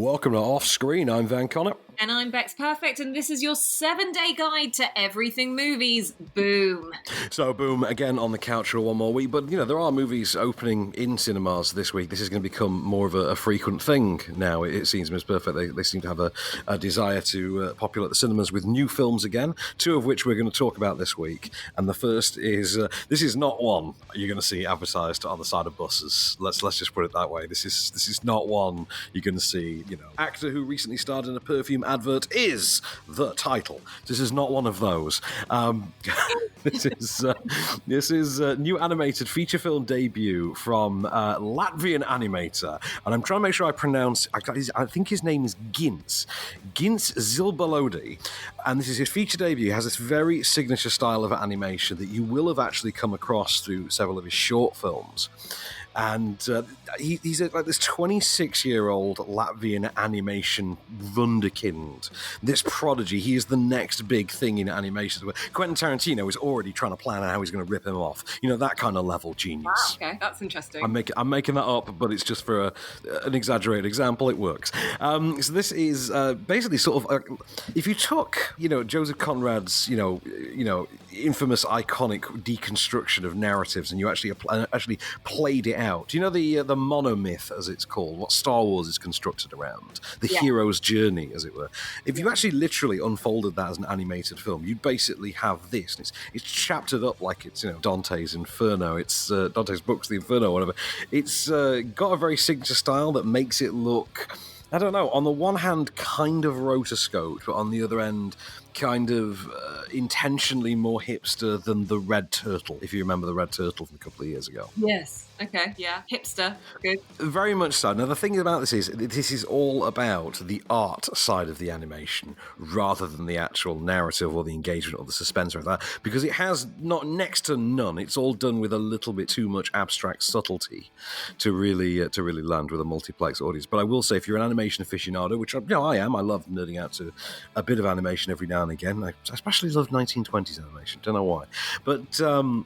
welcome to Off Screen. I'm Van Connor. And I'm Becks Perfect, and this is your 7-day guide to everything movies. Boom. So, boom, again on the couch for one more week. But, there are movies opening in cinemas this week. This is going to become more of a frequent thing now. It seems Miss Perfect. They seem to have a desire to populate the cinemas with new films again, two of which we're going to talk about this week. And the first is, this is not one you're going to see advertised on the side of buses. Let's just put it that way. This is not one you're going to see, actor who recently starred in a perfume advert is the title. This is not one of those. This is a new animated feature film debut from Latvian animator, and I'm trying to make sure I pronounce. I think his name is Gints Zilbalodi, and this is his feature debut. He has this very signature style of animation that you will have actually come across through several of his short films. And he's like this 26-year-old Latvian animation wunderkind, this prodigy. He is the next big thing in animation. Quentin Tarantino is already trying to plan out how he's going to rip him off. That kind of level genius. Wow, okay, that's interesting. I'm making that up, but it's just for an exaggerated example. It works. So this is basically sort of if you took Joseph Conrad's infamous iconic deconstruction of narratives and you actually played it out. Do you know the monomyth, as it's called, what Star Wars is constructed around? The hero's journey, as it were. If you actually literally unfolded that as an animated film, you'd basically have this. And it's chaptered up like it's Dante's Inferno. It's Dante's books, the Inferno, whatever. It's got a very signature style that makes it look, I don't know, on the one hand, kind of rotoscoped, but on the other end, kind of intentionally more hipster than the Red Turtle, if you remember the Red Turtle from a couple of years ago. Yes. Okay, yeah. Hipster. Good. Very much so. Now, the thing about this is all about the art side of the animation rather than the actual narrative or the engagement or the suspense or that, because it has not next to none. It's all done with a little bit too much abstract subtlety to really land with a multiplex audience. But I will say, if you're an animation aficionado, which I am, I love nerding out to a bit of animation every now and again. I especially love 1920s animation. Don't know why. But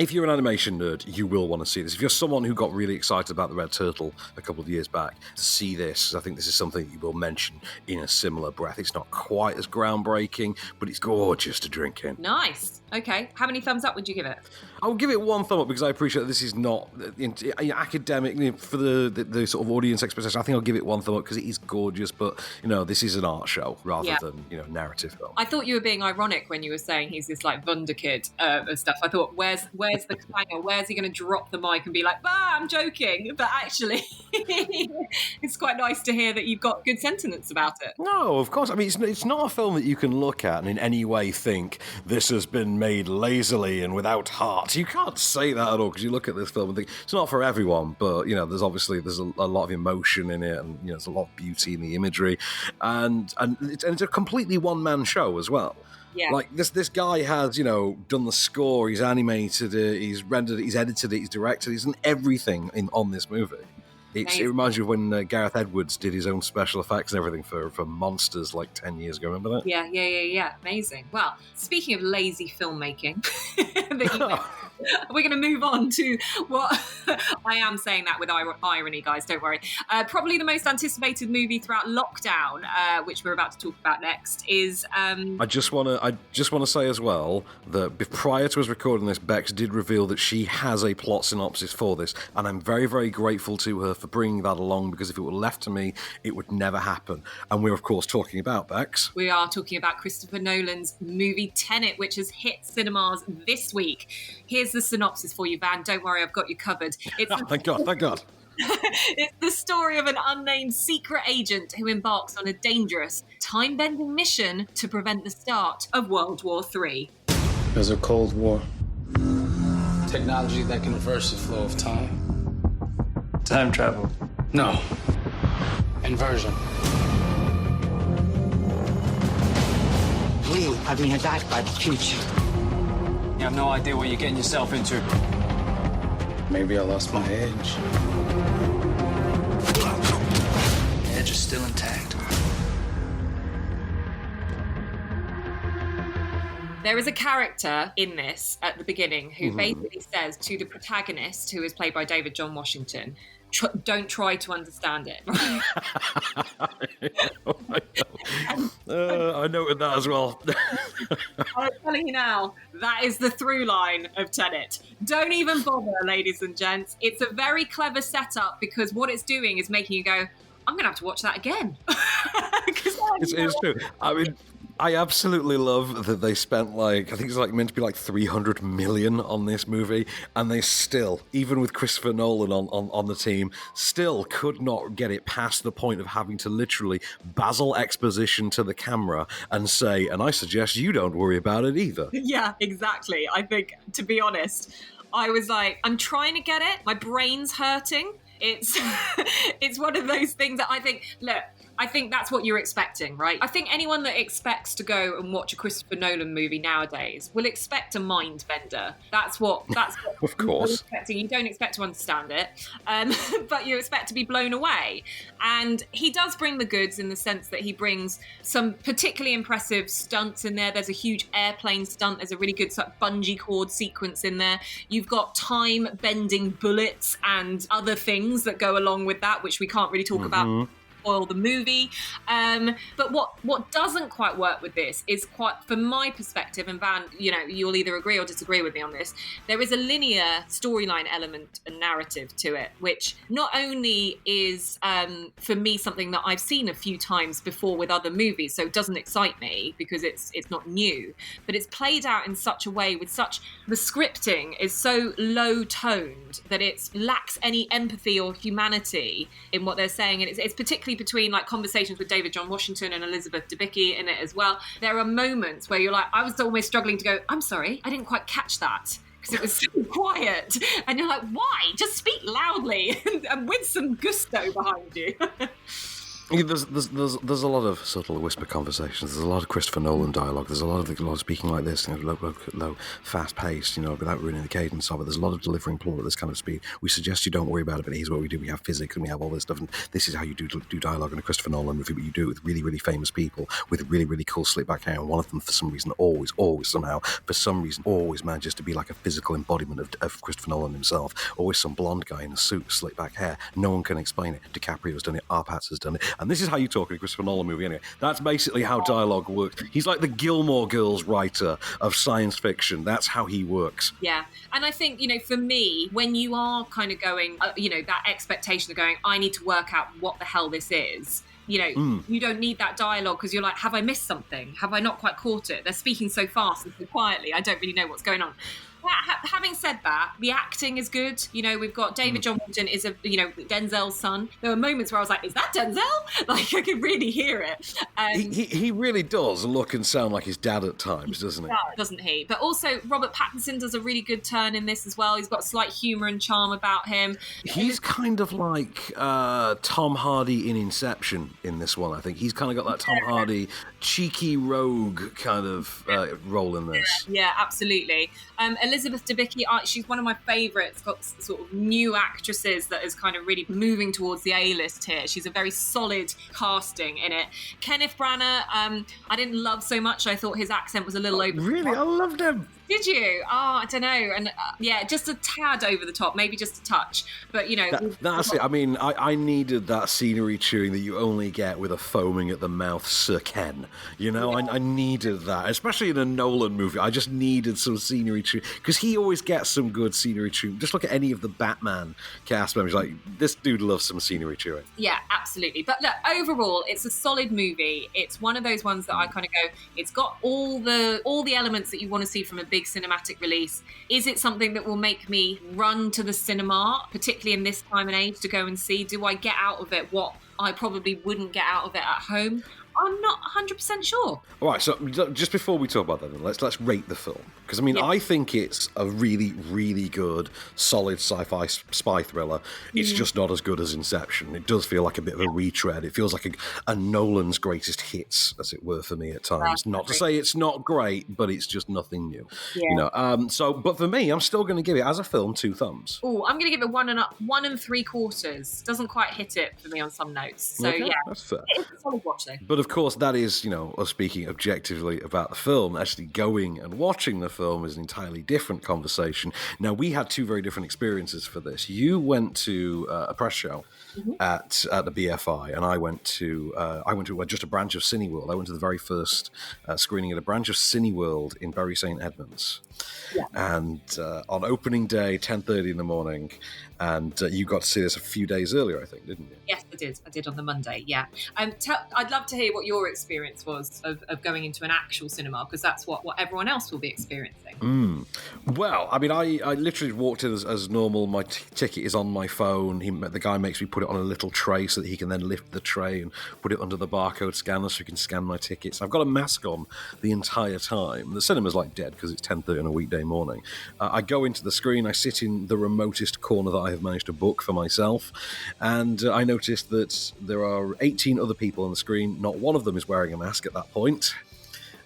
if you're an animation nerd, you will want to see this. If you're someone who got really excited about the Red Turtle a couple of years back, to see this, I think this is something you will mention in a similar breath. It's not quite as groundbreaking, but it's gorgeous to drink in. Nice. Okay. How many thumbs up would you give it? I will give it one thumb up because I appreciate that this is not academic for the sort of audience expectation. I think I'll give it one thumb up because it is gorgeous, but this is an art show rather than narrative film. I thought you were being ironic when you were saying he's this like wunderkid and stuff. I thought, where's the clanger? Where's he going to drop the mic and be like, I'm joking? But actually, it's quite nice to hear that you've got good sentiments about it. No, of course. I mean, it's not a film that you can look at and in any way think this has been made lazily and without heart. You can't say that at all because you look at this film and think it's not for everyone, but there's a lot of emotion in it, and there's a lot of beauty in the imagery, and it's a completely one-man show as well. Yeah. Like this guy has, done the score, he's animated it, he's rendered it, he's edited it, he's directed it, he's done everything on this movie. It reminds you of when Gareth Edwards did his own special effects and everything for Monsters like 10 years ago. Remember that? Yeah. Amazing. Well, speaking of lazy filmmaking, we're going to move on to what I am saying that with irony, guys. Don't worry. Probably the most anticipated movie throughout lockdown, which we're about to talk about next, is. I just want to say as well that prior to us recording this, Becks did reveal that she has a plot synopsis for this, and I'm very, very grateful to her for bringing that along, because if it were left to me, it would never happen. And we're of course talking about, Becks. We are talking about Christopher Nolan's movie Tenet, which has hit cinemas this week. Here's the synopsis for you, Van. Don't worry, I've got you covered. Thank God. It's the story of an unnamed secret agent who embarks on a dangerous, time-bending mission to prevent the start of World War III. There's a Cold War. Technology that can reverse the flow of time. Time travel. No. Inversion. We have been attacked by the future. You have no idea what you're getting yourself into. Maybe I lost my edge. The edge is still intact. There is a character in this at the beginning who basically says to the protagonist, who is played by David John Washington, don't try to understand it. I noted that as well. I'm telling you now, that is the through line of Tenet. Don't even bother, ladies and gents. It's a very clever setup because what it's doing is making you go, I'm going to have to watch that again. It's true. I mean, I absolutely love that they spent I think it's meant to be 300 million on this movie, and they still, even with Christopher Nolan on the team, still could not get it past the point of having to literally basil exposition to the camera and say, and I suggest you don't worry about it either. Yeah, exactly. I think, to be honest, I was like, I'm trying to get it. My brain's hurting. It's it's one of those things that I think, look, I think that's what you're expecting, right? I think anyone that expects to go and watch a Christopher Nolan movie nowadays will expect a mind bender. That's what Of course. you're expecting. You don't expect to understand it, but you expect to be blown away. And he does bring the goods in the sense that he brings some particularly impressive stunts in there. There's a huge airplane stunt. There's a really good bungee cord sequence in there. You've got time-bending bullets and other things that go along with that, which we can't really talk about spoil the movie. But what doesn't quite work with this is quite, from my perspective, and Van, you'll either agree or disagree with me on this, there is a linear storyline element and narrative to it, which not only is, for me, something that I've seen a few times before with other movies, so it doesn't excite me because it's not new, but it's played out in such a way with the scripting is so low toned that it lacks any empathy or humanity in what they're saying, and it's particularly between conversations with David John Washington and Elizabeth Debicki in it as well. There are moments where you're like, I was almost struggling to go, I'm sorry, I didn't quite catch that because it was so quiet, and you're like, why? Just speak loudly and with some gusto behind you. There's a lot of subtle whisper conversations. There's a lot of Christopher Nolan dialogue. There's a lot of speaking like this, low, fast paced, without ruining the cadence of it. There's a lot of delivering plot at this kind of speed. We suggest you don't worry about it, but here's what we do. We have physics and we have all this stuff, and this is how you do dialogue in a Christopher Nolan movie, but you do it with really, really famous people with really, really cool slick back hair, and one of them, for some reason, always manages to be like a physical embodiment of Christopher Nolan himself. Always some blonde guy in a suit, slick back hair. No one can explain it. DiCaprio's done it. Arpats has done it. And this is how you talk in a Christopher Nolan movie anyway. That's basically how dialogue works. He's like the Gilmore Girls writer of science fiction. That's how he works. Yeah. And I think, for me, when you are kind of going, that expectation of going, I need to work out what the hell this is, you don't need that dialogue because you're like, have I missed something? Have I not quite caught it? They're speaking so fast and so quietly. I don't really know what's going on. Having said that, the acting is good. We've got David John Washington is Denzel's son. There were moments where I was like, is that Denzel? I could really hear it. He really does look and sound like his dad at times, doesn't he? Doesn't he? But also Robert Pattinson does a really good turn in this as well. He's got slight humour and charm about him. He's kind of like Tom Hardy in Inception in this one, I think. He's kind of got that Tom Hardy cheeky rogue kind of role in this. Yeah, absolutely. Elizabeth Debicki, she's one of my favourites, got sort of new actresses that is kind of really moving towards the A-list here. She's a very solid casting in it. Kenneth Branagh, I didn't love so much. I thought his accent was a little over. Really? I loved him. Did you? I don't know. And just a tad over the top, maybe just a touch. But, That's it. I mean, I needed that scenery chewing that you only get with a foaming at the mouth Sir Ken. I needed that, especially in a Nolan movie. I just needed some scenery chewing because he always gets some good scenery chewing. Just look at any of the Batman cast members. Like, this dude loves some scenery chewing. Yeah, absolutely. But look, overall, it's a solid movie. It's one of those ones that I kind of go, it's got all the elements that you want to see from a big cinematic release. Is it something that will make me run to the cinema, particularly in this time and age, to go and see? Do I get out of it what I probably wouldn't get out of it at home? I'm not 100% sure. All right, so just before we talk about that, then, let's rate the film. Because, I think it's a really, really good, solid sci-fi spy thriller. It's just not as good as Inception. It does feel like a bit of a retread. It feels like a Nolan's greatest hits, as it were, for me at times. Not to say it's not great, but it's just nothing new. Yeah. But for me, I'm still going to give it, as a film, 2 thumbs. Oh, I'm going to give it 1 3/4. Doesn't quite hit it for me on some notes. So, okay, yeah. That's fair. It's a solid watch, though. But of course, that is, us speaking objectively about the film. Actually going and watching the film is an entirely different conversation. Now, we had two very different experiences for this. You went to a press show at the BFI, and I went to just a branch of Cineworld. I went to the very first screening at a branch of Cineworld in Bury St Edmunds. Yeah. And on opening day, 10:30 in the morning, and you got to see this a few days earlier, I think, didn't you? Yes, I did. I did on the Monday, yeah. I'd love to hear what your experience was of going into an actual cinema, because that's what everyone else will be experiencing. Well, I mean, I literally walked in as normal. My ticket is on my phone. The guy makes me put it on a little tray so that he can then lift the tray and put it under the barcode scanner so he can scan my tickets. I've got a mask on the entire time. The cinema's like dead because it's 10:30 on a weekday morning. I go into the screen. I sit in the remotest corner that I have managed to book for myself, and I noticed that there are 18 other people on the screen. Not one of them is wearing a mask at that point.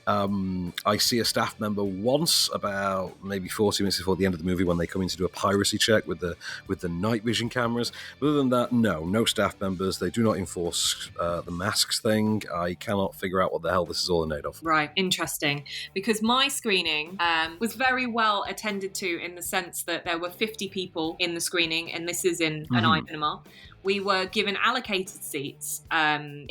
I see a staff member once, about maybe 40 minutes before the end of the movie, when they come in to do a piracy check with the night vision cameras. But other than that, no staff members. They do not enforce the masks thing. I cannot figure out what the hell this is all in aid of. Right, interesting. Because my screening was very well attended to, in the sense that there were 50 people in the screening, and this is in an iCinema. We were given allocated seats, and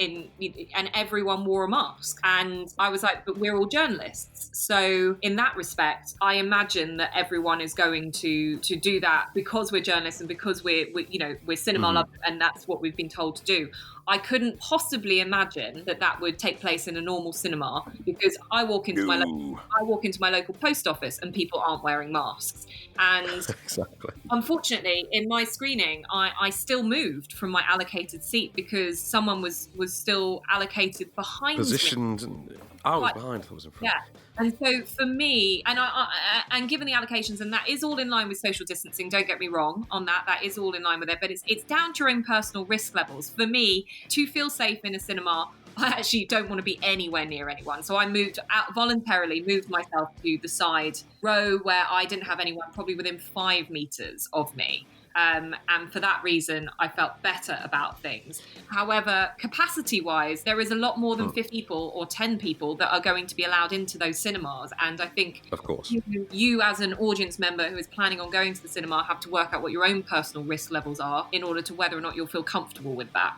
everyone wore a mask. And I was like, but we're all journalists. So in that respect, I imagine that everyone is going to do that because we're journalists and because we're cinema lovers, and that's what we've been told to do. I couldn't possibly imagine that would take place in a normal cinema, because I walk into my local post office and people aren't wearing masks. And exactly. Unfortunately, in my screening, I still moved from my allocated seat because someone was still allocated behind positioned me. I was behind. I was in front. Yeah. And so for me, and given the allocations, and that is all in line with social distancing, don't get me wrong on that is all in line with it, but it's down to your own personal risk levels. For me, to feel safe in a cinema, I actually don't want to be anywhere near anyone. So I voluntarily moved myself to the side row where I didn't have anyone probably within 5 meters of me. And for that reason, I felt better about things. However, capacity-wise, there is a lot more than 50 people or 10 people that are going to be allowed into those cinemas. And I think, of course, you as an audience member who is planning on going to the cinema have to work out what your own personal risk levels are in order to whether or not you'll feel comfortable with that.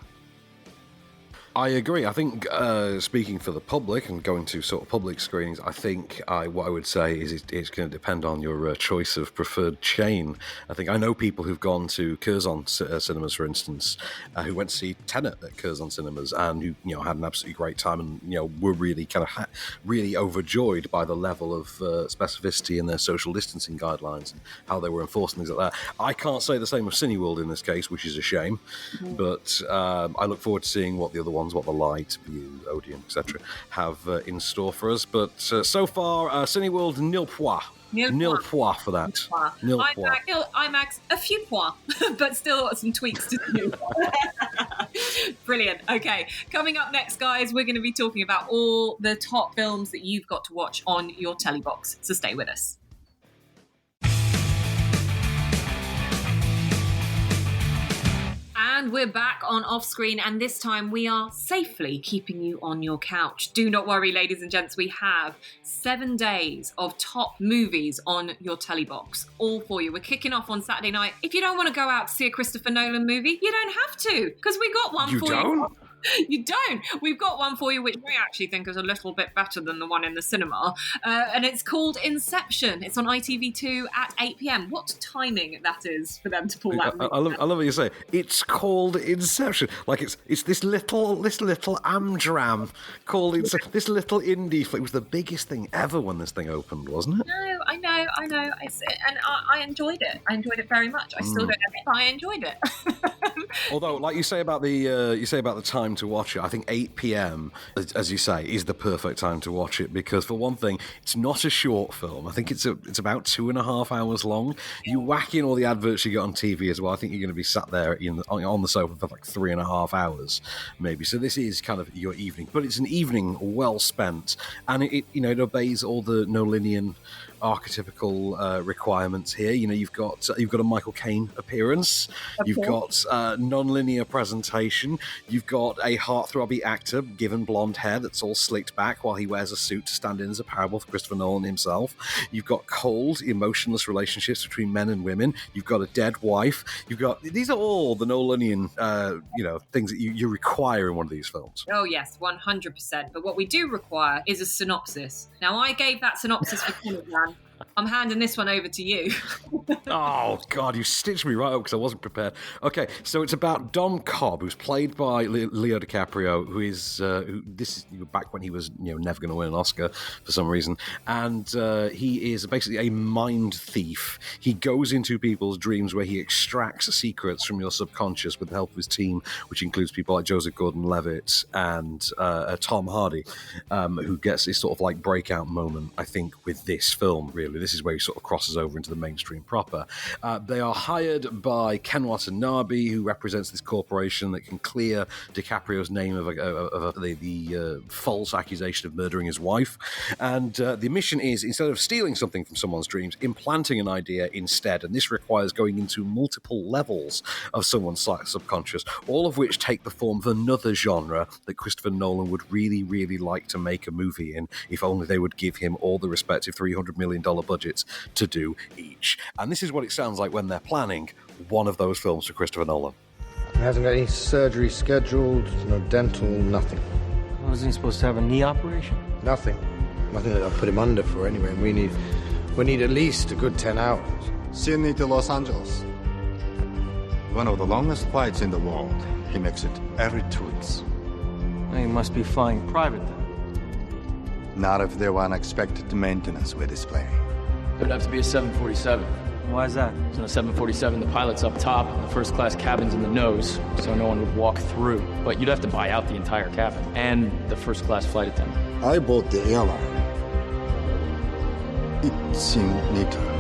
I agree. I think speaking for the public and going to sort of public screenings, I think what I would say is it's going to depend on your choice of preferred chain. I think I know people who've gone to Curzon cinemas, for instance, who went to see Tenet at Curzon cinemas and who had an absolutely great time and were really kind of really overjoyed by the level of specificity in their social distancing guidelines and how they were enforcing things like that. I can't say the same of Cineworld in this case, which is a shame, but I look forward to seeing what the other ones, what the Light, View, Odeon, etc. have in store for us. But so far, Cineworld, nil point. Nil point for that. Nil point. IMAX, a few points, but still some tweaks to do. Brilliant. Okay, coming up next, guys, we're going to be talking about all the top films that you've got to watch on your telly box. So stay with us. And we're back on Off Screen, and this time we are safely keeping you on your couch. Do not worry, ladies and gents, we have 7 days of top movies on your telly box, all for you. We're kicking off on Saturday night. If you don't want to go out to see a Christopher Nolan movie, you don't have to, because we got one for you. You don't. We've got one for you which we actually think is a little bit better than the one in the cinema, and it's called Inception. It's on ITV2 at 8 p.m. What timing that is for them to pull that movie. I love what you say. It's called Inception. Like it's this little amdram called this little indie flick. It was the biggest thing ever when this thing opened, wasn't it? No, I know. And I enjoyed it. I enjoyed it very much. I still don't know if I enjoyed it. Although, like you say about the time to watch it, I think 8 p.m, as you say, is the perfect time to watch it, because for one thing, it's not a short film. I think it's about 2.5 hours long. You whack in all the adverts you get on TV as well. I think you're going to be sat there on the sofa for like 3.5 hours, maybe. So this is kind of your evening, but it's an evening well spent, and it obeys all the Nolanian archetypical requirements here. You know, you've got a Michael Caine appearance, you've got non-linear presentation, you've got a heartthrobbing actor given blonde hair that's all slicked back while he wears a suit to stand in as a parable for Christopher Nolan himself. You've got cold, emotionless relationships between men and women. You've got a dead wife. These are all the Nolanian, things that you require in one of these films. Oh yes, 100%. But what we do require is a synopsis. Now, I gave that synopsis for Tenet, man. I'm handing this one over to you. Oh, God, you stitched me right up because I wasn't prepared. Okay, so it's about Dom Cobb, who's played by Leo DiCaprio, this is back when he was never going to win an Oscar for some reason. And he is basically a mind thief. He goes into people's dreams where he extracts secrets from your subconscious with the help of his team, which includes people like Joseph Gordon-Levitt and Tom Hardy, who gets this sort of like breakout moment, I think, with this film, really. This is where he sort of crosses over into the mainstream proper. They are hired by Ken Watanabe, who represents this corporation that can clear DiCaprio's name of the false accusation of murdering his wife. And the mission is, instead of stealing something from someone's dreams, implanting an idea instead. And this requires going into multiple levels of someone's subconscious, all of which take the form of another genre that Christopher Nolan would really, really like to make a movie in, if only they would give him all the respective $300 million budgets to do each. And this is what it sounds like when they're planning one of those films for Christopher Nolan. He hasn't got any surgery scheduled, no dental, nothing. Wasn't he supposed to have a knee operation? Nothing that I'll put him under for anyway. We need at least a good 10 hours. Sydney to Los Angeles. One of the longest flights in the world. He makes it every 2 weeks. He must be flying private then. Not if there were unexpected maintenance with his plane. It would have to be a 747. Why is that? So in a 747, the pilot's up top, and the first class cabin's in the nose, so no one would walk through. But you'd have to buy out the entire cabin, and the first class flight attendant. I bought the airline. It seemed neater.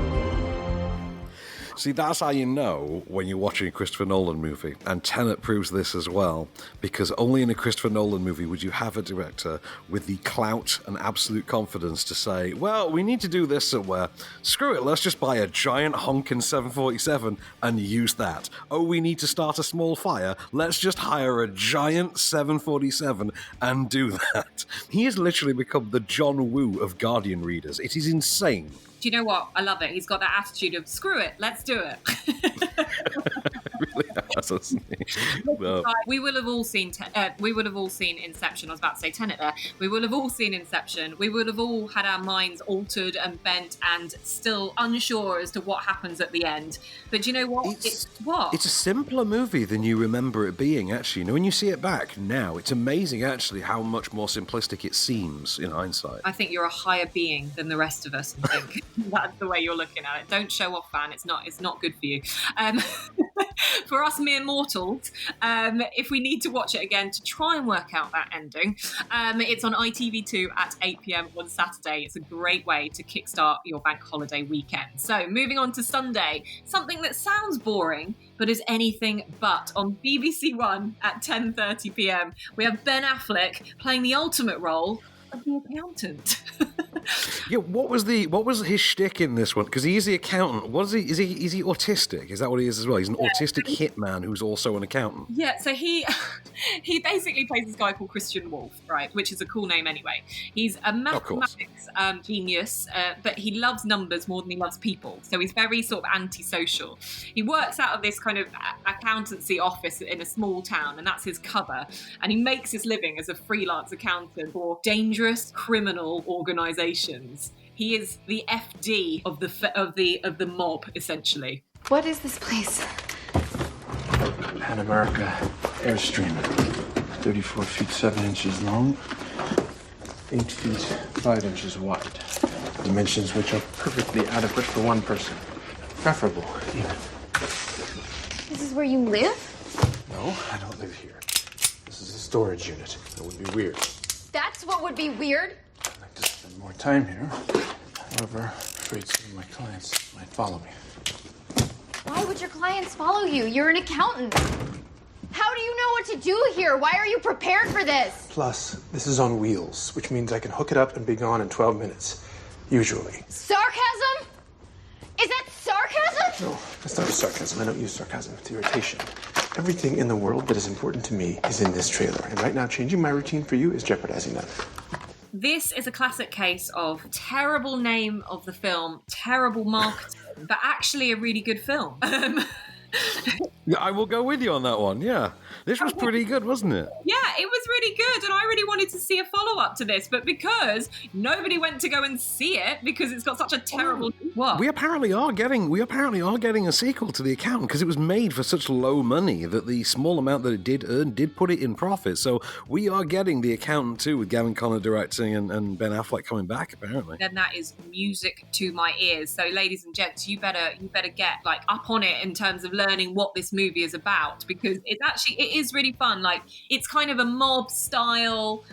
See, that's how you know when you're watching a Christopher Nolan movie, and Tenet proves this as well, because only in a Christopher Nolan movie would you have a director with the clout and absolute confidence to say, well, we need to do this somewhere. Screw it, let's just buy a giant honking 747 and use that. Oh, we need to start a small fire. Let's just hire a giant 747 and do that. He has literally become the John Woo of Guardian readers. It is insane. Do you know what? I love it. He's got that attitude of, screw it, let's do it. Really has, hasn't he? Well, we will have all seen Inception. I was about to say Tenet there. We will have all seen Inception. We would have all had our minds altered and bent and still unsure as to what happens at the end. But do you know what? It's a simpler movie than you remember it being, actually. You know, when you see it back now, it's amazing, actually, how much more simplistic it seems in hindsight. I think you're a higher being than the rest of us, I think. That's the way you're looking at it. Don't show off, fan. It's not good for you. For us mere mortals, if we need to watch it again to try and work out that ending, it's on ITV2 at 8 p.m. on Saturday. It's a great way to kickstart your bank holiday weekend. So moving on to Sunday, something that sounds boring but is anything but. On BBC One at 10:30 p.m, we have Ben Affleck playing the ultimate role of the accountant. Yeah, what was his shtick in this one? Because he is the accountant. What is he? Is he autistic? Is that what he is as well? He's an autistic hitman who's also an accountant. Yeah, so he basically plays this guy called Christian Wolff, right? Which is a cool name anyway. He's a mathematics genius, but he loves numbers more than he loves people. So he's very sort of antisocial. He works out of this kind of accountancy office in a small town, and that's his cover. And he makes his living as a freelance accountant for dangerous criminal organisations. He is the FD of the mob, essentially. What is this place? Pan America Airstream. 34 feet 7 inches long, 8 feet 5 inches wide. Dimensions which are perfectly adequate for one person. Preferable, even. This is where you live? No, I don't live here. This is a storage unit. That would be weird. That's what would be weird? I'd like to spend more time here. However, I'm afraid some of my clients might follow me. Why would your clients follow you? You're an accountant. How do you know what to do here? Why are you prepared for this? Plus, this is on wheels, which means I can hook it up and be gone in 12 minutes. Usually. Sarcasm? Is that sarcasm? No, that's not sarcasm. I don't use sarcasm. It's irritation. Everything in the world that is important to me is in this trailer. And right now, changing my routine for you is jeopardizing that. This is a classic case of terrible name of the film, terrible marketing, but actually a really good film. I will go with you on that one, yeah. This was pretty good, wasn't it? Yeah, it was really good, and I really wanted to see a follow-up to this, but because nobody went to go and see it because it's got such a terrible... What? We apparently are getting a sequel to The Accountant because it was made for such low money that the small amount that it did earn did put it in profit. So we are getting The Accountant 2 with Gavin Conner directing and Ben Affleck coming back, apparently. Then that is music to my ears. So, ladies and gents, you better get like up on it in terms of learning what this movie is about, because it is really fun. Like, it's kind of a mob style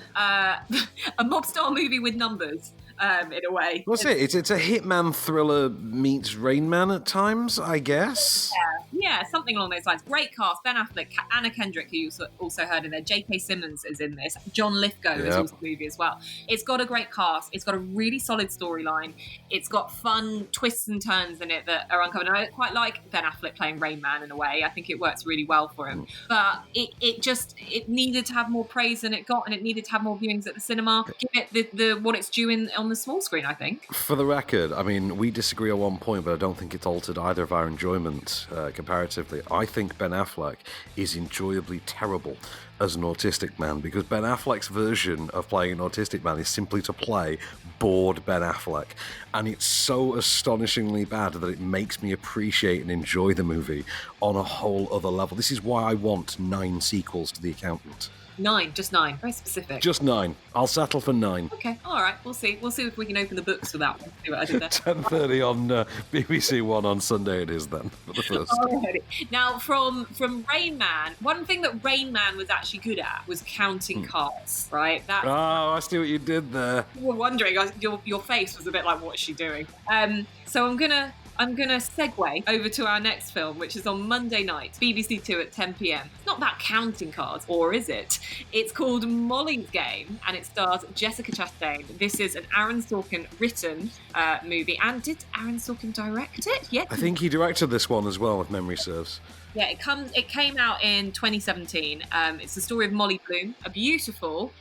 movie with numbers. In a way. What's it? It's a hitman thriller meets Rain Man at times, I guess. Yeah, something along those lines. Great cast: Ben Affleck, Anna Kendrick, who you also heard in there. J.K. Simmons is in this. John Lithgow is also in the movie as well. It's got a great cast. It's got a really solid storyline. It's got fun twists and turns in it that are uncovered. And I quite like Ben Affleck playing Rain Man in a way. I think it works really well for him. But it needed to have more praise than it got, and it needed to have more viewings at the cinema. Give it the what it's due on the small screen, I think. For the record, I mean, we disagree on one point, but I don't think it's altered either of our enjoyment comparatively. I think Ben Affleck is enjoyably terrible as an autistic man, because Ben Affleck's version of playing an autistic man is simply to play bored Ben Affleck. And it's so astonishingly bad that it makes me appreciate and enjoy the movie on a whole other level. This is why I want 9 sequels to The Accountant. 9, just 9. Very specific. Just 9. I'll settle for 9. Okay, all right. We'll see. We'll see if we can open the books for that one. See what I did there. 10:30 on BBC One on Sunday it is then, for the first. Alrighty. Now, from Rain Man, one thing that Rain Man was actually good at was counting cards, right? Oh, I see what you did there. You were wondering, your face was a bit like, what is she doing? So I'm gonna segue over to our next film, which is on Monday night, BBC 2 at 10 p.m. It's not about counting cards, or is it? It's called Molly's Game, and it stars Jessica Chastain. This is an Aaron Sorkin written movie. And did Aaron Sorkin direct it? Yeah. I think he directed this one as well, if memory serves. Yeah, it came out in 2017. It's the story of Molly Bloom, a beautiful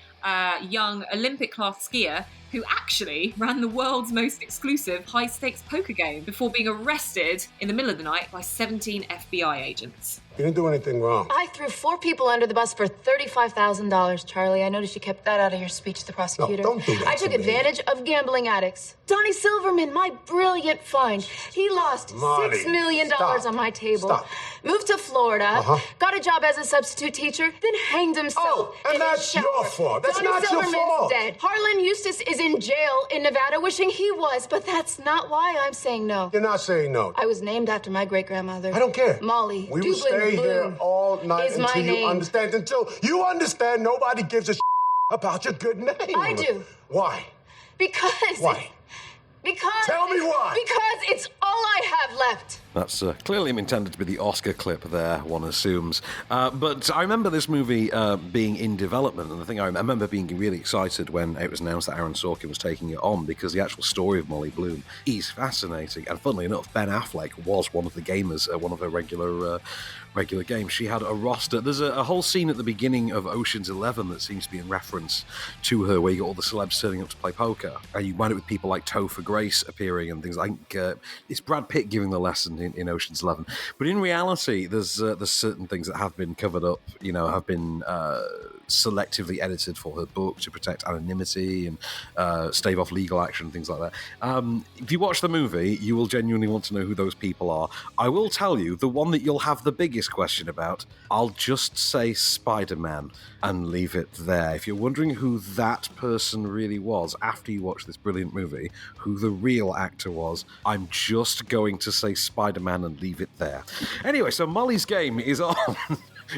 young Olympic-class skier who actually ran the world's most exclusive high-stakes poker game before being arrested in the middle of the night by 17 FBI agents. You didn't do anything wrong. I threw 4 people under the bus for $35,000, Charlie. I noticed you kept that out of your speech to the prosecutor. No, don't do that I took to me. advantage of gambling addicts. Donnie Silverman, my brilliant find. He lost Molly, $6 million stop. on my table. Stop. Moved to Florida, got a job as a substitute teacher, then hanged himself. Oh, and in that's his shower. your fault. That's Donnie not your Silverman's fault. dead. Harlan Eustace is in jail in Nevada, wishing he was, but that's not why I'm saying no. You're not saying no. I was named after my great-grandmother. I don't care. Molly. We will stay here all night is my until you name. understand. Until you understand, nobody gives a about your good name. I do. Why? Because. Why? Because. Tell me why. Because it's all I have left. That's clearly intended to be the Oscar clip there, one assumes. But I remember this movie being in development, and I think I remember being really excited when it was announced that Aaron Sorkin was taking it on, because the actual story of Molly Bloom is fascinating. And funnily enough, Ben Affleck was one of the gamers at one of her regular games. She had a roster. There's a whole scene at the beginning of Ocean's 11 that seems to be in reference to her, where you got all the celebs turning up to play poker. And you wind up with people like Topher Grace appearing and things like it's Brad Pitt giving the lesson in Ocean's 11. But in reality, there's certain things that have been covered up, have been selectively edited for her book to protect anonymity and stave off legal action, things like that. If you watch the movie, you will genuinely want to know who those people are. I will tell you, the one that you'll have the biggest question about, I'll just say Spider-Man and leave it there. If you're wondering who that person really was after you watch this brilliant movie, who the real actor was, I'm just going to say Spider-Man and leave it there. Anyway, so Molly's Game is on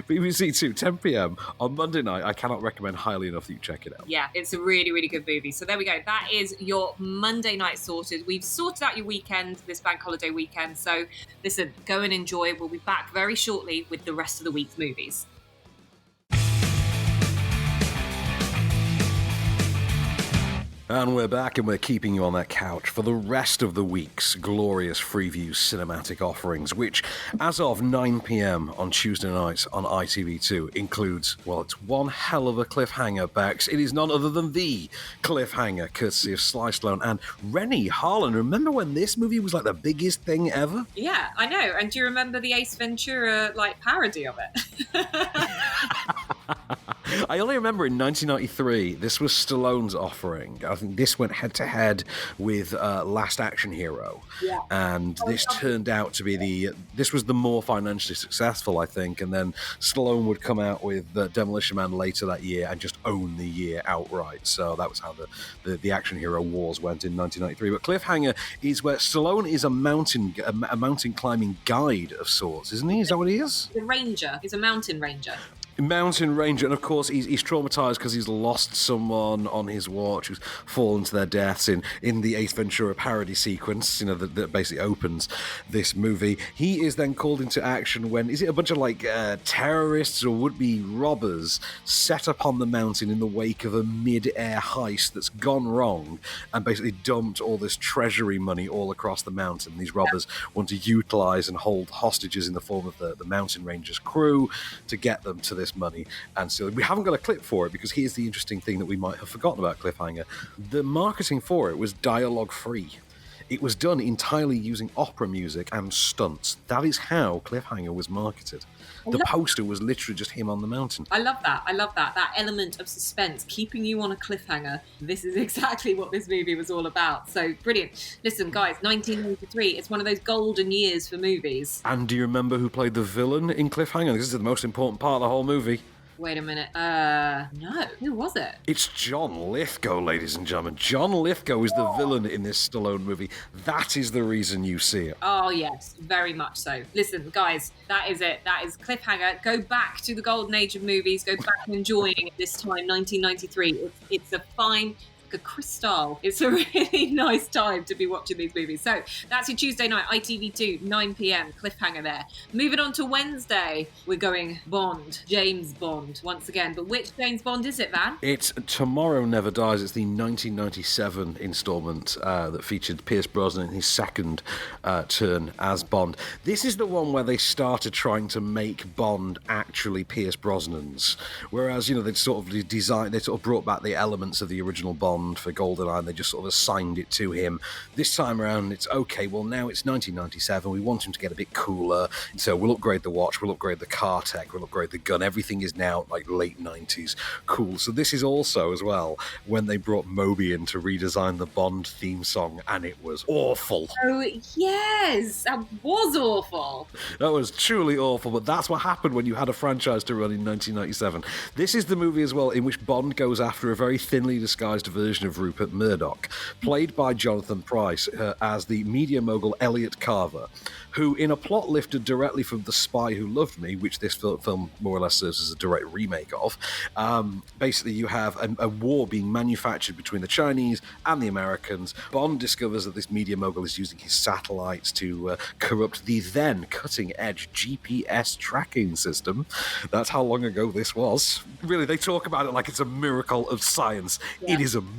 BBC 2, 10 p.m. on Monday night. I cannot recommend highly enough that you check it out. Yeah, it's a really, really good movie. So there we go. That is your Monday night sorted. We've sorted out your weekend, this bank holiday weekend. So listen, go and enjoy. We'll be back very shortly with the rest of the week's movies. And we're back, and we're keeping you on that couch for the rest of the week's glorious Freeview cinematic offerings, which, as of 9 p.m. on Tuesday nights on ITV2, includes, well, it's one hell of a cliffhanger, Becks. It is none other than the cliffhanger, courtesy of Sly Stallone and Rennie Harlan. Remember when this movie was like the biggest thing ever? Yeah, I know. And do you remember the Ace Ventura parody of it? I only remember in 1993, this was Stallone's offering. I think this went head-to-head with Last Action Hero. Yeah. And this turned out to be this was the more financially successful, I think, and then Stallone would come out with Demolition Man later that year and just own the year outright. So that was how the Action Hero wars went in 1993. But Cliffhanger is where Stallone is a mountain climbing guide of sorts, isn't he? Is that what he is? The ranger. He's a mountain ranger. Mountain ranger, and of course he's traumatized because he's lost someone on his watch who's fallen to their deaths in the Ace Ventura parody sequence, that basically opens this movie. He is then called into action when, is it a bunch of terrorists or would-be robbers set up on the mountain in the wake of a mid-air heist that's gone wrong and basically dumped all this treasury money all across the mountain. These robbers want to utilize and hold hostages in the form of the mountain rangers crew to get them to this money. And so we haven't got a clip for it because here's the interesting thing that we might have forgotten about Cliffhanger. The marketing for it was dialogue free. It was done entirely using opera music and stunts. That is how Cliffhanger was marketed. The poster was literally just him on the mountain. I love that. That element of suspense, keeping you on a cliffhanger. This is exactly what this movie was all about. So brilliant. Listen, guys, 1993, it's one of those golden years for movies. And do you remember who played the villain in Cliffhanger? This is the most important part of the whole movie. Wait a minute. No. Who was it? It's John Lithgow, ladies and gentlemen. John Lithgow is the villain in this Stallone movie. That is the reason you see it. Oh, yes. Very much so. Listen, guys, that is it. That is Cliffhanger. Go back to the golden age of movies. Go back and enjoying this time, 1993. It's a fine... a crystal. It's a really nice time to be watching these movies. So that's your Tuesday night, ITV2, 9 p.m, Cliffhanger there. Moving on to Wednesday, we're going Bond, James Bond, once again. But which James Bond is it, Van? It's Tomorrow Never Dies. It's the 1997 installment that featured Pierce Brosnan in his second turn as Bond. This is the one where they started trying to make Bond actually Pierce Brosnan's. Whereas, they'd sort of brought back the elements of the original Bond for GoldenEye, and they just sort of assigned it to him. This time around, it's okay, well, now it's 1997, we want him to get a bit cooler, so we'll upgrade the watch, we'll upgrade the car tech, we'll upgrade the gun, everything is now like late 90s cool. So this is also, as well, when they brought Moby in to redesign the Bond theme song, and it was awful. Oh, yes, that was awful. That was truly awful, but that's what happened when you had a franchise to run in 1997. This is the movie as well in which Bond goes after a very thinly disguised version of Rupert Murdoch, played by Jonathan Pryce as the media mogul Elliot Carver, who, in a plot lifted directly from The Spy Who Loved Me, which this film more or less serves as a direct remake of, basically you have a war being manufactured between the Chinese and the Americans. Bond discovers that this media mogul is using his satellites to corrupt the then cutting-edge GPS tracking system. That's how long ago this was. Really, they talk about it like it's a miracle of science. Yeah. It is amazing.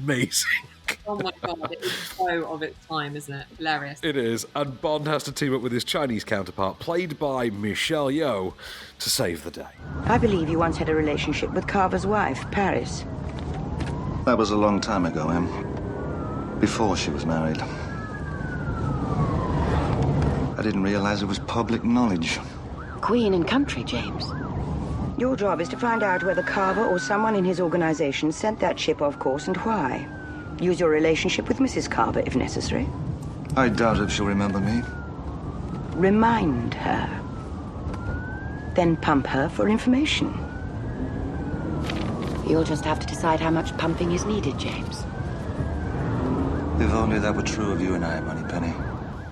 Oh my god, it is so of its time, isn't it? Hilarious. It is, and Bond has to team up with his Chinese counterpart, played by Michelle Yeoh, to save the day. I believe you once had a relationship with Carver's wife, Paris. That was a long time ago, Em. Before she was married. I didn't realize it was public knowledge. Queen and country, James. Your job is to find out whether Carver or someone in his organization sent that ship off course and why. Use your relationship with Mrs. Carver if necessary. I doubt if she'll remember me. Remind her. Then pump her for information. You'll just have to decide how much pumping is needed, James. If only that were true of you and I, Moneypenny.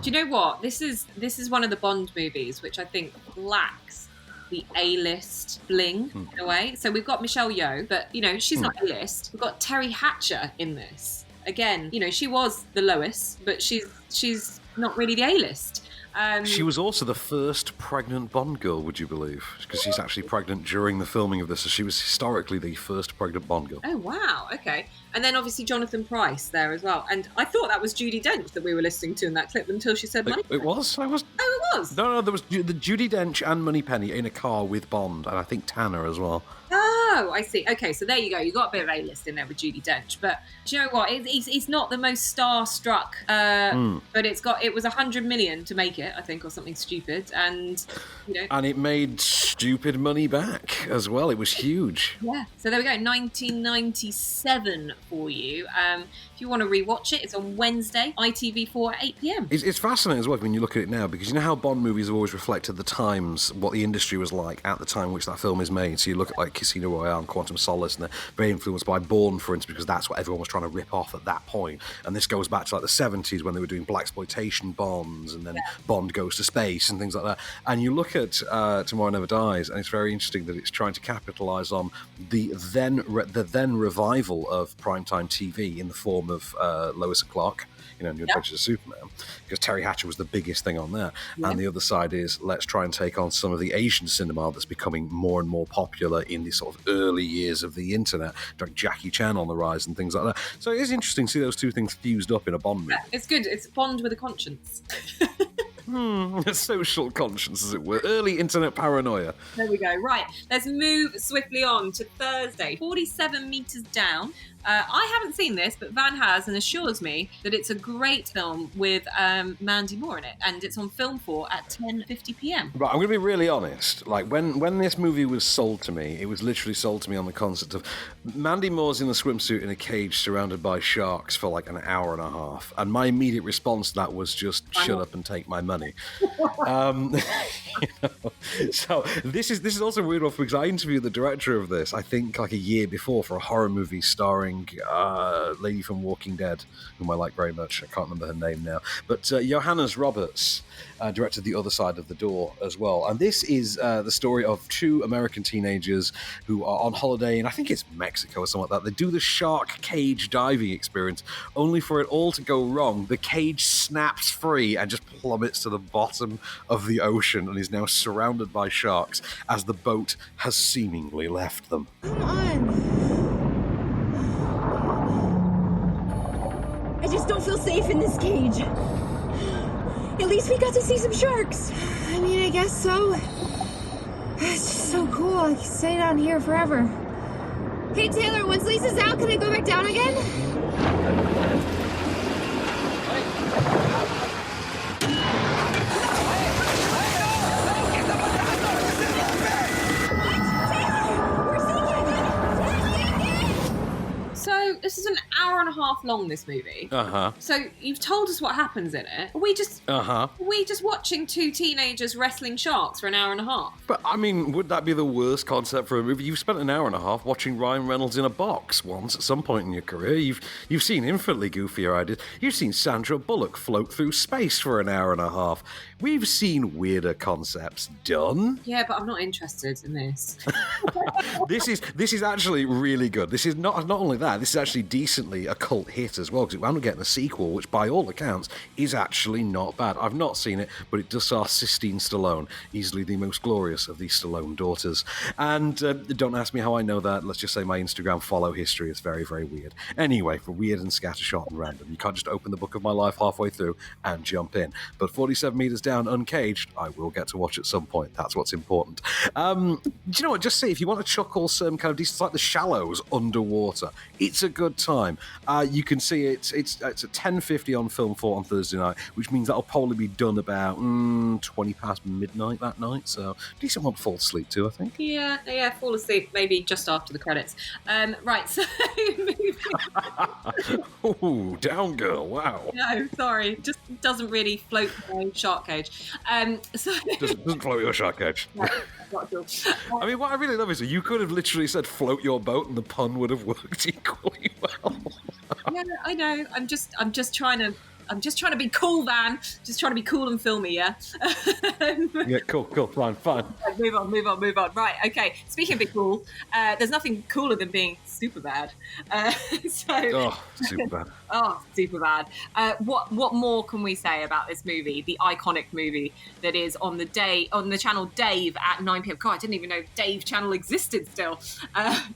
Do you know what? This is one of the Bond movies which I think lacks the A-list bling in a way. So we've got Michelle Yeoh, but she's not A-list. We've got Terry Hatcher in this. Again, she was the lowest, but she's not really the A-list. She was also the first pregnant Bond girl, would you believe? Because she's actually pregnant during the filming of this, so she was historically the first pregnant Bond girl. Oh, wow. Okay. And then obviously Jonathan Pryce there as well. And I thought that was Judi Dench that we were listening to in that clip until she said Moneypenny. It was? Oh, it was? No, there was the Judi Dench and Moneypenny in a car with Bond, and I think Tanner as well. Oh, I see. Okay, so there you go. You got a bit of A-list in there with Judi Dench, but do you know what? It's not the most starstruck, but it was 100 million to make it, I think, or something stupid, and and it made stupid money back as well. It was huge. Yeah. So there we go. 1997 for you. If you want to rewatch it, it's on Wednesday, ITV4 at 8 p.m. It's fascinating as well when you look at it now, because you know how Bond movies have always reflected the times, what the industry was like at the time which that film is made. So you look at like Casino Royale and Quantum Solace, and they're very influenced by Bourne, for instance, because that's what everyone was trying to rip off at that point. And this goes back to like the 70s when they were doing blaxploitation Bonds, and then Bond Goes to Space and things like that. And you look at Tomorrow Never Dies, and it's very interesting that it's trying to capitalise on the then revival of primetime TV in the form of Lois and Clark, New Adventures of Superman, because Terry Hatcher was the biggest thing on there. Yeah. And the other side is, let's try and take on some of the Asian cinema that's becoming more and more popular in the sort of early years of the internet, like Jackie Chan on the rise and things like that. So it is interesting to see those two things fused up in a Bond movie. Yeah, it's good. It's Bond with a conscience. A social conscience, as it were. Early internet paranoia. There we go. Right, let's move swiftly on to Thursday. 47 Meters Down. I haven't seen this, but Van has, and assures me that it's a great film with Mandy Moore in it, and it's on Film 4 at 10:50 p.m. Right, I'm going to be really honest. Like, when this movie was sold to me, it was literally sold to me on the concept of Mandy Moore's in a swimsuit in a cage surrounded by sharks for like an hour and a half, and my immediate response to that was just shut up and take my money. So this is also a weird one because I interviewed the director of this, I think like a year before, for a horror movie starring lady from Walking Dead, whom I like very much. I can't remember her name now, but Johannes Roberts directed The Other Side of the Door as well. And this is the story of two American teenagers who are on holiday in, I think it's Mexico or something like that. They do the shark cage diving experience, only for it all to go wrong. The cage snaps free and just plummets to the bottom of the ocean and is now surrounded by sharks as the boat has seemingly left them. Come on. I just don't feel safe in this cage. At least we got to see some sharks. I mean, I guess so. It's just so cool. I can stay down here forever. Hey, Taylor, once Lisa's out, can I go back down again? So this is an hour and a half long, this movie. So you've told us what happens in it. Are we just watching two teenagers wrestling sharks for an hour and a half? But I mean, would that be the worst concept for a movie? You've spent an hour and a half watching Ryan Reynolds in a box once at some point in your career. You've seen infinitely goofier ideas. You've seen Sandra Bullock float through space for an hour and a half. We've seen weirder concepts done. Yeah, but I'm not interested in this. This is actually really good. This is not only that, this is actually decently a cult hit as well, because we're getting a sequel, which by all accounts is actually not bad. I've not seen it, but it does star Sistine Stallone, easily the most glorious of the Stallone daughters. And don't ask me how I know that. Let's just say my Instagram follow history is very, very weird. Anyway, for weird and scattershot and random, you can't just open the book of my life halfway through and jump in. But 47 Meters Down Uncaged, I will get to watch at some point. That's what's important. Do you know what? Just say, if you want to chuckle some kind of decent, like The Shallows underwater, it's a good time. You can see it's at 10:50 on Film 4 on Thursday night, which means that'll probably be done about 20 past midnight that night. So decent one to fall asleep to, I think. Yeah, fall asleep maybe just after the credits. Right, so Ooh, down girl, wow. No, sorry, just doesn't really float my shark cage. Doesn't float your shark cage. No, I mean, what I really love is that you could have literally said float your boat and the pun would have worked equally well. Yeah, I know. I'm just trying to I'm just trying to be cool, Van. Just trying to be cool and filmy, yeah? Yeah, cool, fine. Move on. Right, okay. Speaking of being cool, there's nothing cooler than being super bad. Super bad. Oh, super bad. What more can we say about this movie, the iconic movie that is on the channel Dave at 9 p.m. God, I didn't even know Dave channel existed still.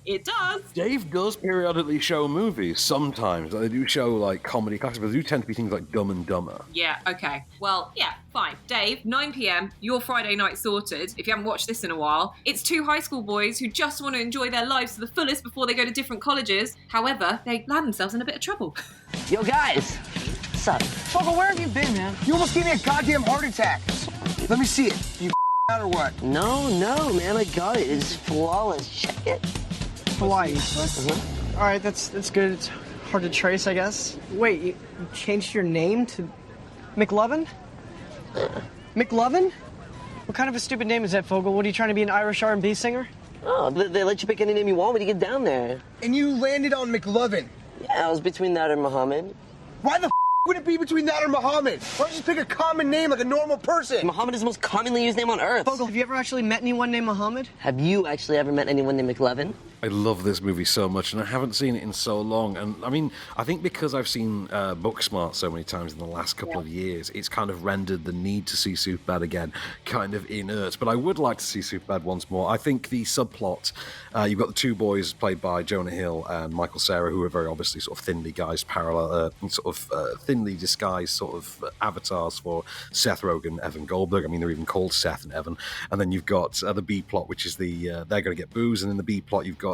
It does. Dave does periodically show movies. Sometimes they do show like comedy classics, but they do tend to be things like Dumb and Dumber. Yeah, okay. Well, yeah, fine. Dave, 9 p.m, your Friday night sorted. If you haven't watched this in a while, it's two high school boys who just want to enjoy their lives to the fullest before they go to different colleges. However, they land themselves in a bit of trouble. Yo, guys. What's up? Fogel, where have you been, man? You almost gave me a goddamn heart attack. Let me see it. You out or what? No, man, I got it. It's flawless. Check it. Hawaii. Uh-huh. All right, that's good. It's hard to trace, I guess. Wait, you changed your name to McLovin? McLovin? What kind of a stupid name is that, Fogel? What, are you trying to be an Irish R&B singer? Oh, they let you pick any name you want when you get down there. And you landed on McLovin. Yeah, I was between that and Muhammad. Why the would it be between that or Muhammad? Why don't you just pick a common name like a normal person? Muhammad is the most commonly used name on Earth. Fogel, have you ever actually met anyone named Muhammad? Have you actually ever met anyone named McLovin? I love this movie so much, and I haven't seen it in so long. And I mean, I think because I've seen Booksmart so many times in the last couple of years, it's kind of rendered the need to see Superbad again kind of inert. But I would like to see Superbad once more. I think the subplot, you've got the two boys played by Jonah Hill and Michael Cera, who are very obviously sort of thinly disguised sort of avatars for Seth Rogen, Evan Goldberg. I mean, they're even called Seth and Evan. And then you've got the B plot, which is they're going to get booze, and in the B plot you've got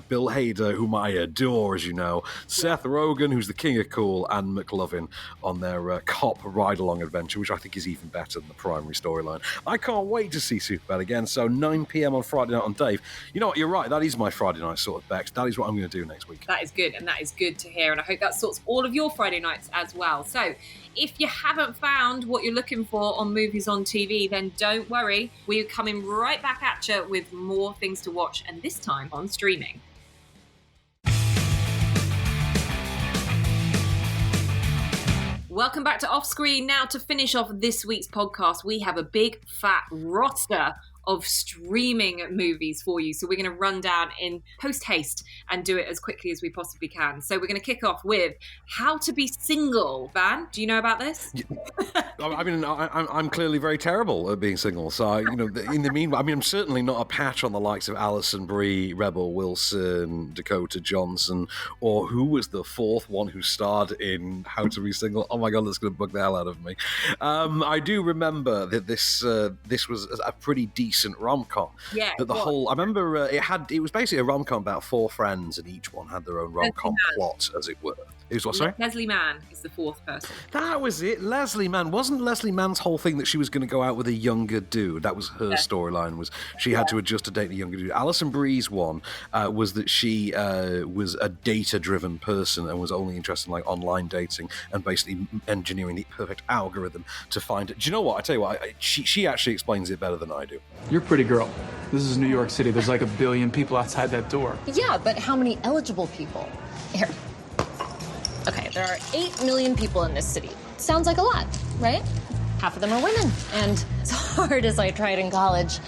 Bill Hader, whom I adore, as you know, Seth Rogen, who's the king of cool, and McLovin on their cop ride-along adventure, which I think is even better than the primary storyline. I can't wait to see Superbad again. So 9 p.m. on Friday night on Dave. You know what? You're right. That is my Friday night sort of Becks. That is what I'm going to do next week. That is good, and that is good to hear. And I hope that sorts all of your Friday nights as well. So if you haven't found what you're looking for on Movies on TV, then don't worry. We're coming right back at you with more things to watch, and this time on streaming. Welcome back to Off Screen. Now, to finish off this week's podcast, we have a big fat roster of streaming movies for you. So we're going to run down in post haste and do it as quickly as we possibly can. So we're going to kick off with How to Be Single. Van, do you know about this? I mean, I'm clearly very terrible at being single. So, in the meanwhile, I mean, I'm certainly not a patch on the likes of Alison Brie, Rebel Wilson, Dakota Johnson, or who was the fourth one who starred in How to Be Single? Oh my God, that's going to bug the hell out of me. I do remember that this was a pretty decent rom-com. Yeah. That the whole, I remember it was basically a rom-com about four friends, and each one had their own rom-com plot, as it were. It was what, sorry? Leslie Mann is the fourth person. That was it. Leslie Mann. Wasn't Leslie Mann's whole thing that she was going to go out with a younger dude? That was her storyline, was she had to adjust to date a younger dude. Alison Brie's one was that she was a data-driven person and was only interested in like online dating and basically engineering the perfect algorithm to find it. Do you know what? I tell you what, she actually explains it better than I do. You're a pretty girl. This is New York City. There's like 1 billion people outside that door. Yeah, but how many eligible people? Here. Okay, there are 8 million people in this city. Sounds like a lot, right? Half of them are women. And as hard as I tried in college,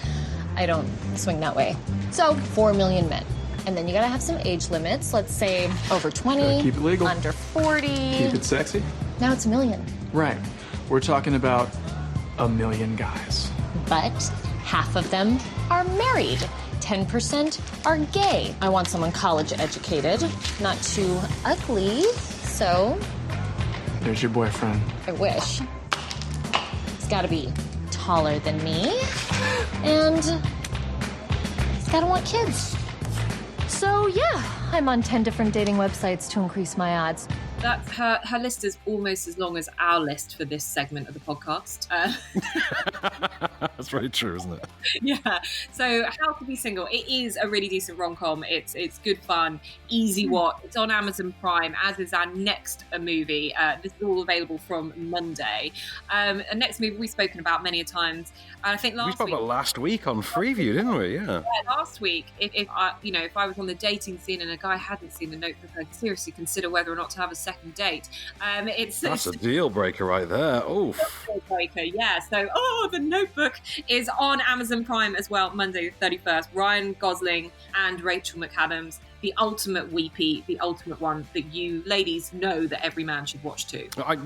I don't swing that way. So, 4 million men. And then you gotta have some age limits. Let's say over 20, keep it legal. Under 40. Keep it sexy. Now it's 1 million. Right. We're talking about 1 million guys. But half of them are married. 10% are gay. I want someone college educated, not too ugly. So, there's your boyfriend. I wish. He's gotta be taller than me, and he's gotta want kids. So yeah, I'm on 10 different dating websites to increase my odds. That's her list is almost as long as our list for this segment of the podcast. That's very true, isn't it? Yeah. So How to Be Single. It is a really decent rom-com. It's good fun, easy watch. It's on Amazon Prime, as is our next movie. This is all available from Monday. The next movie we've spoken about many a times. I think last week. We spoke about last week on Freeview, didn't we? Yeah. Last week, if I was on the dating scene and a guy hadn't seen The Notebook, I'd seriously consider whether or not to have a second second date. That's a deal breaker right there. Oof. Deal breaker, yeah. So, The Notebook is on Amazon Prime as well, Monday the 31st. Ryan Gosling and Rachel McAdams. The ultimate weepy, the ultimate one that you ladies know that every man should watch too. I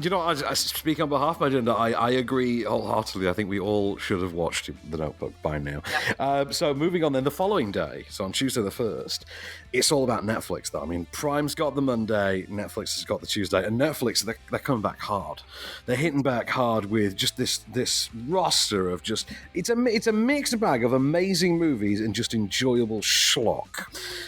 speak on behalf of my gender. I agree wholeheartedly. I think we all should have watched The Notebook by now. Yeah. So moving on then, the following day, so on Tuesday the 1st, it's all about Netflix though. I mean, Prime's got the Monday, Netflix has got the Tuesday, and Netflix, they're coming back hard. They're hitting back hard with just this roster of just, it's a mixed bag of amazing movies and just enjoyable schlock.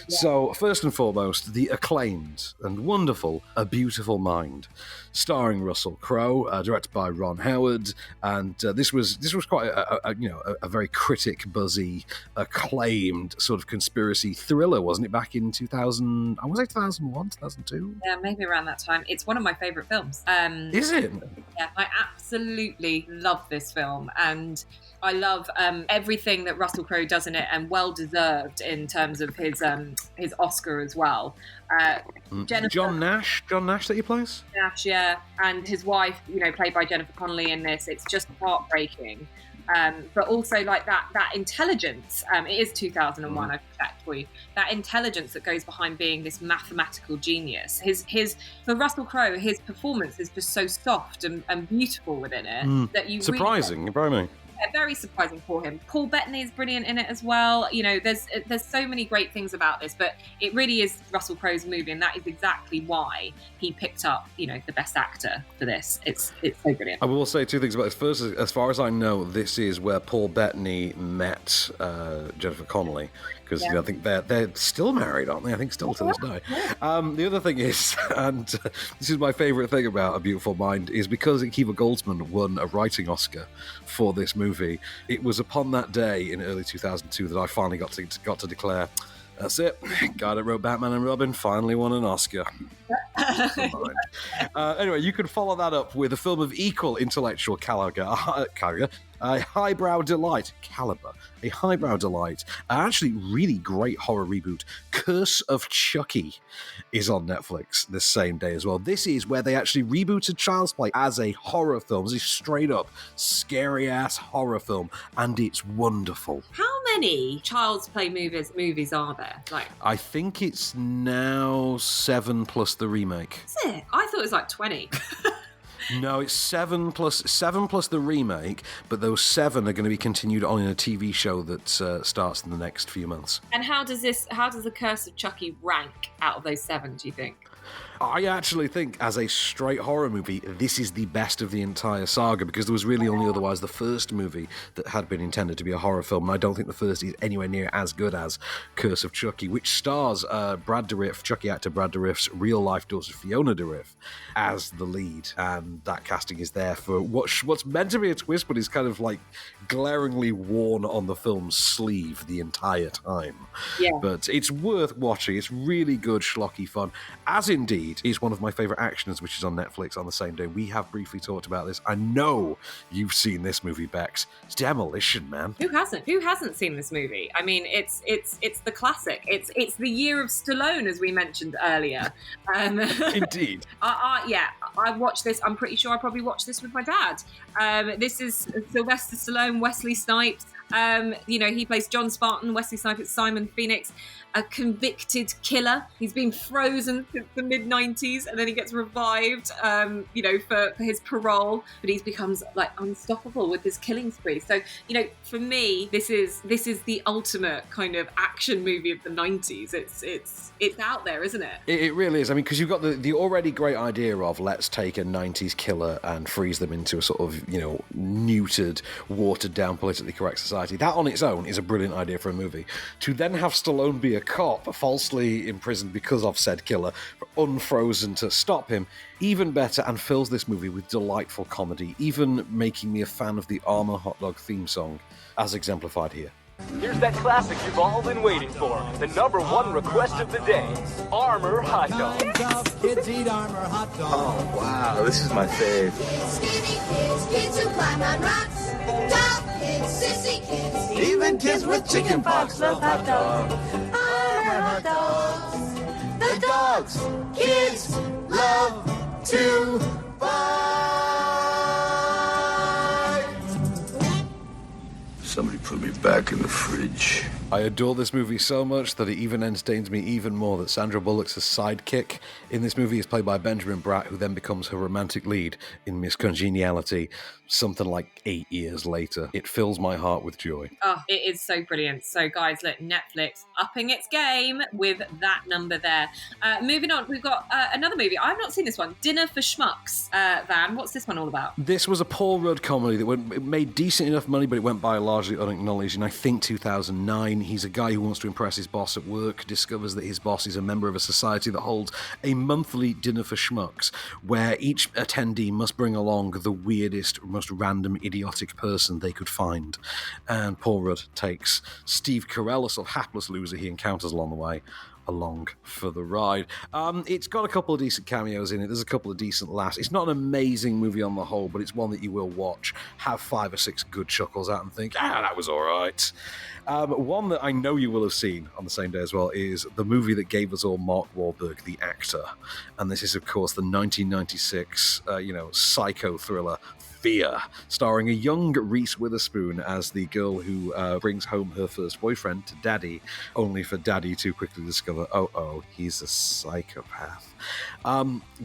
Yeah. So, first and foremost, the acclaimed and wonderful A Beautiful Mind, starring Russell Crowe, directed by Ron Howard, and this was quite a very critic buzzy, acclaimed sort of conspiracy thriller, wasn't it? Back in 2000, I want to say 2001, 2002. Yeah, maybe around that time. It's one of my favourite films. Is it? Yeah, I absolutely love this film, and I love everything that Russell Crowe does in it, and well deserved in terms of his Oscar as well. John Nash that he plays? Nash, yeah, and his wife, played by Jennifer Connelly in this. It's just heartbreaking. But also like that intelligence, it is 2001, I've checked for you, that intelligence that goes behind being this mathematical genius. For Russell Crowe, his performance is just so soft and beautiful within it that you surprising, really, very surprising for him. Paul Bettany is brilliant in it as well. There's so many great things about this, but it really is Russell Crowe's movie, and that is exactly why he picked up, the best actor for this. It's so brilliant. I will say two things about this. First, as far as I know, this is where Paul Bettany met Jennifer Connelly, because I think they're still married, aren't they? I think still to this day. The other thing is, and this is my favourite thing about A Beautiful Mind, is because Akiva Goldsman won a writing Oscar for this movie. It was upon that day in early 2002 that I finally got to declare, that's it, guy that wrote Batman and Robin finally won an Oscar. Anyway, you can follow that up with a film of equal intellectual caliber, a highbrow delight, actually really great horror reboot. Curse of Chucky is on Netflix this same day as well. This is where they actually rebooted Child's Play as a horror film, as a straight up scary ass horror film, and it's wonderful. How many Child's Play movies are there? I think it's now 7 plus the remake. Is it? I thought it was like 20. No, it's 7 plus the remake, but those 7 are going to be continued on in a TV show that starts in the next few months. And how does the Curse of Chucky rank out of those 7, do you think? I actually think, as a straight horror movie, this is the best of the entire saga, because there was really only otherwise the first movie that had been intended to be a horror film, and I don't think the first is anywhere near as good as Curse of Chucky, which stars Brad Dourif, Chucky actor Brad Dourif's real-life daughter Fiona Dourif as the lead, and that casting is there for what's meant to be a twist, but is kind of like glaringly worn on the film's sleeve the entire time. Yeah. But it's worth watching. It's really good, schlocky fun, as indeed is one of my favourite actions, which is on Netflix on the same day. We have briefly talked about this. I know you've seen this movie, Becks. It's Demolition Man. Who hasn't seen this movie? I mean, it's the classic. It's the year of Stallone, as we mentioned earlier. Indeed. I watched this. I'm pretty sure I probably watched this with my dad. This is Sylvester Stallone, Wesley Snipes. He plays John Spartan. Wesley Snipes is Simon Phoenix, a convicted killer. He's been frozen since the mid-90s, and then he gets revived, for his parole. But he becomes unstoppable with his killing spree. So, for me, this is the ultimate kind of action movie of the 90s. It's out there, isn't it? It really is. I mean, because you've got the already great idea of let's take a 90s killer and freeze them into a sort of neutered, watered down, politically correct society. That on its own is a brilliant idea for a movie. To then have Stallone be a cop falsely imprisoned because of said killer, unfrozen to stop him, even better, and fills this movie with delightful comedy, even making me a fan of the Armour Hot Dog theme song, as exemplified here. Here's that classic you've all been waiting for. The #1 request of the day. Armour Hot Dog. Kids eat Armour Hot Dog. Oh, wow. This is my fave. Skinny kids who climb on rocks. Tall kids, sissy kids. Even kids with chicken pox love hot dog. Armour Hot Dogs. The like dogs. Kids love to fight. Somebody put me back in the fridge. I adore this movie so much that it even entertains me even more that Sandra Bullock's sidekick in this movie is played by Benjamin Bratt, who then becomes her romantic lead in Miss Congeniality something like 8 years later. It fills my heart with joy. Oh, it is so brilliant. So, guys, look, Netflix upping its game with that number there. Moving on, we've got another movie. I've not seen this one, Dinner for Schmucks. Van, what's this one all about? This was a Paul Rudd comedy that it made decent enough money, but it went by largely unacknowledged in, I think, 2009. He's a guy who wants to impress his boss at work, discovers that his boss is a member of a society that holds a monthly Dinner for Schmucks, where each attendee must bring along the weirdest, most random, idiotic person they could find. And Paul Rudd takes Steve Carell, a sort of hapless loser he encounters along the way, along for the ride. It's got a couple of decent cameos in it. There's a couple of decent laughs. It's not an amazing movie on the whole, but it's one that you will watch, have 5 or 6 good chuckles at and think, that was all right. One that I know you will have seen on the same day as well is the movie that gave us all Mark Wahlberg, the actor. And this is, of course, the 1996, psycho thriller Fear, starring a young Reese Witherspoon as the girl who brings home her first boyfriend to Daddy, only for Daddy to quickly discover, he's a psychopath.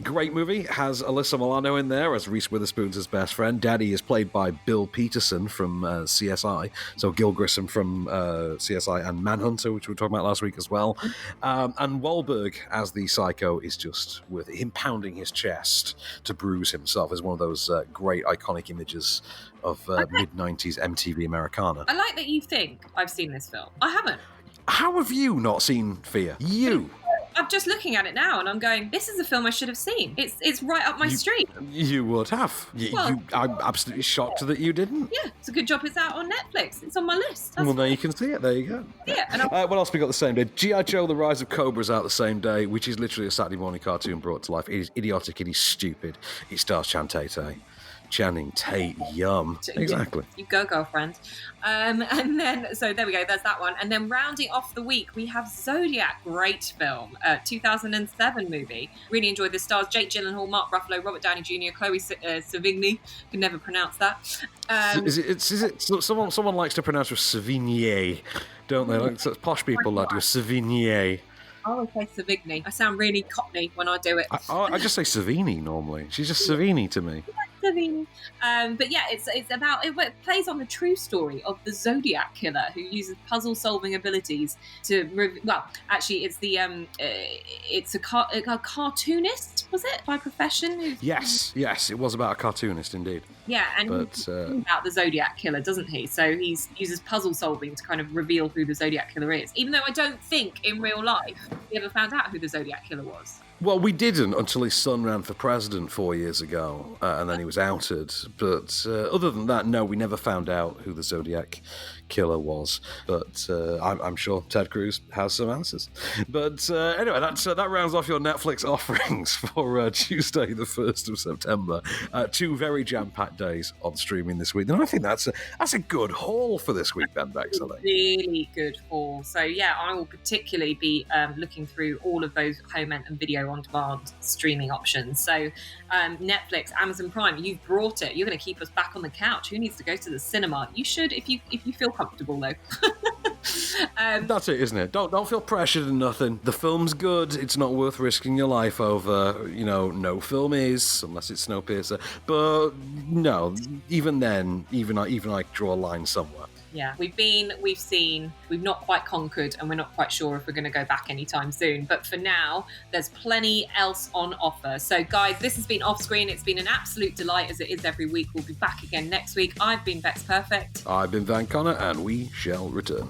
Great movie. Has Alyssa Milano in there as Reese Witherspoon's his best friend. Daddy is played by Bill Peterson from CSI, so Gil Grissom from CSI and Manhunter, which we were talking about last week as well. And Wahlberg as the psycho is just worth it. Him pounding his chest to bruise himself is one of those great iconic images of mid-90s MTV Americana. I like that you think I've seen this film. I haven't. How have you not seen Fear? You! I'm just looking at it now and I'm going, this is a film I should have seen. It's right up my street. You would have. I'm absolutely shocked that you didn't. Yeah, it's a good job it's out on Netflix. It's on my list. Well, now you can see it. There you go. Yeah. And what else we got the same day? G.I. Joe, The Rise of Cobra is out the same day, which is literally a Saturday morning cartoon brought to life. It is idiotic. It is stupid. It stars Channing Tate, yum. Exactly. You go, girlfriend. And then, so there we go, there's that one. And then rounding off the week, we have Zodiac, great film, 2007 movie. Really enjoyed this. Stars Jake Gyllenhaal, Mark Ruffalo, Robert Downey Jr., Chloe Sevigny. Can never pronounce that. Is it someone likes to pronounce with Sevigny, don't they? Like posh people like to Sevigny. I always say Savigny. I sound really cockney when I do it. I just say Savini normally. She's just Savini to me. Savini. But yeah, it's about, it plays on the true story of the Zodiac killer who uses puzzle-solving abilities to, it's a cartoonist, was it, by profession? Yes, it was about a cartoonist indeed. Yeah, and he's about the Zodiac killer, doesn't he? So he uses puzzle solving to kind of reveal who the Zodiac killer is. Even though I don't think in real life we ever found out who the Zodiac killer was. Well, we didn't until his son ran for president 4 years ago, and then he was outed. But other than that, no, we never found out who the Zodiac killer was. But I'm sure Ted Cruz has some answers. But anyway, that rounds off your Netflix offerings for Tuesday, the 1st of September. 2 very jam-packed days on streaming this week. And I think that's a good haul for this week, Ben Becks. Really good haul. So yeah, I will particularly be looking through all of those home and video on-demand streaming options. So Netflix, Amazon Prime, you've brought it. You're going to keep us back on the couch. Who needs to go to the cinema? You should, if you feel comfortable, though. That's it, isn't it? Don't feel pressured and nothing. The film's good. It's not worth risking your life over. No film is, unless it's Snowpiercer. But no, even then, even I draw a line somewhere. Yeah, we've seen, we've not quite conquered, and we're not quite sure if we're going to go back anytime soon. But for now, there's plenty else on offer. So guys, this has been Off Screen. It's been an absolute delight, as it is every week. We'll be back again next week. I've been Becks Perfect. I've been Van Connor, and we shall return.